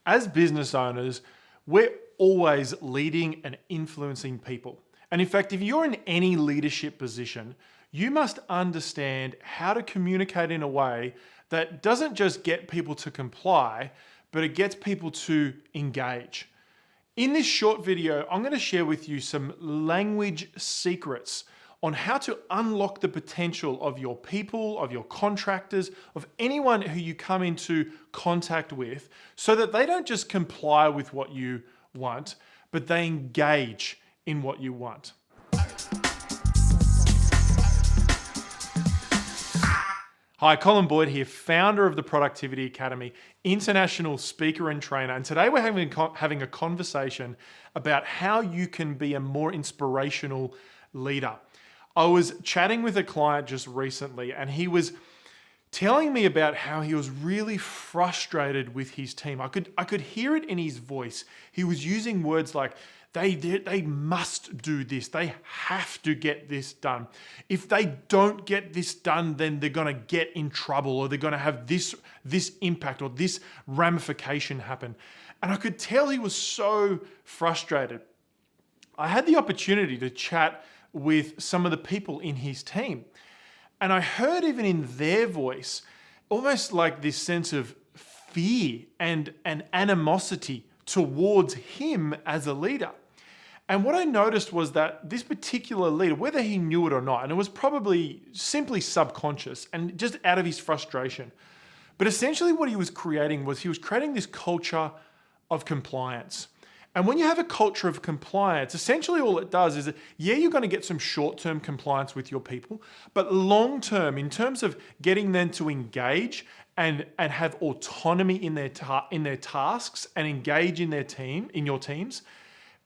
As business owners, we're always leading and influencing people. And in fact, if you're in any leadership position, you must understand how to communicate in a way that doesn't just get people to comply, but it gets people to engage. In this short video, I'm going to share with you some language secrets on how to unlock the potential of your people, of your contractors, of anyone who you come into contact with, so that they don't just comply with what you want, but they engage in what you want. Hi, Colin Boyd here, founder of the Productivity Academy, international speaker and trainer. And today we're having a conversation about how you can be a more inspirational leader. I was chatting with a client just recently, and he was telling me about how he was really frustrated with his team. I could hear it in his voice. He was using words like, they must do this. They have to get this done. If they don't get this done, then they're going to get in trouble, or they're going to have this impact or this ramification happen. And I could tell he was so frustrated. I had the opportunity to chat with some of the people in his team, and I heard even in their voice almost like this sense of fear and animosity towards him as a leader. And what I noticed was that this particular leader, whether he knew it or not, and it was probably simply subconscious and just out of his frustration, but essentially what he was creating this culture of compliance. And when you have a culture of compliance, essentially all it does is that, yeah, you're going to get some short-term compliance with your people, but long-term, in terms of getting them to engage and have autonomy in their tasks and engage in your teams,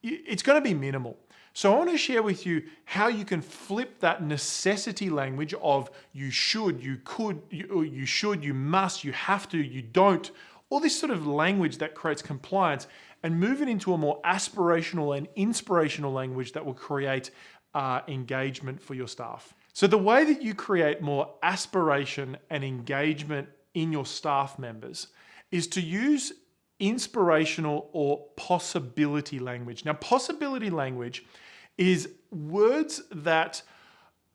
it's going to be minimal. So I want to share with you how you can flip that necessity language of you should, you could, you should, you must, you have to, you don't, all this sort of language that creates compliance, and move it into a more aspirational and inspirational language that will create engagement for your staff. So the way that you create more aspiration and engagement in your staff members is to use inspirational or possibility language. Now, possibility language is words that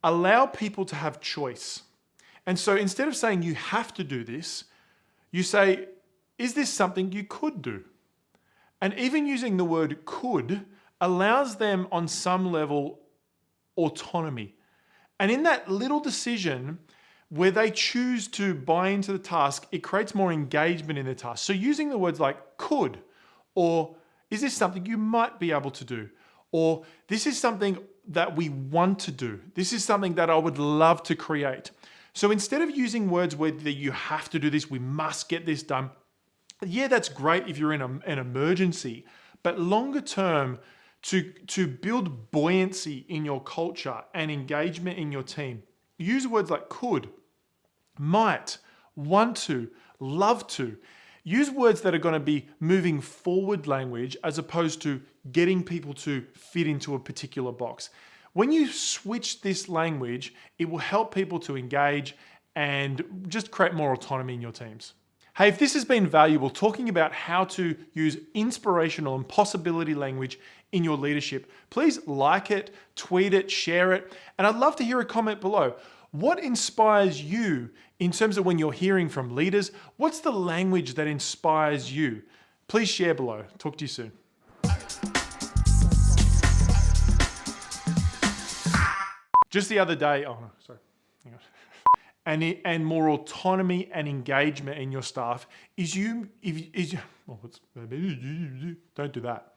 allow people to have choice. And so instead of saying you have to do this, you say, is this something you could do? And even using the word could allows them on some level autonomy. And in that little decision where they choose to buy into the task, it creates more engagement in the task. So using the words like could, or is this something you might be able to do? Or this is something that we want to do. This is something that I would love to create. So instead of using words where you have to do this, we must get this done. Yeah, that's great if you're in an emergency, but longer term, to build buoyancy in your culture and engagement in your team, use words like could, might, want to, love to. Use words that are going to be moving forward language as opposed to getting people to fit into a particular box. When you switch this language, it will help people to engage and just create more autonomy in your teams. Hey, if this has been valuable, talking about how to use inspirational and possibility language in your leadership, please like it, tweet it, share it, and I'd love to hear a comment below. What inspires you in terms of when you're hearing from leaders? What's the language that inspires you? Please share below. Talk to you soon. Just the other day, oh no, sorry, hang on. And more autonomy and engagement in your staff don't do that.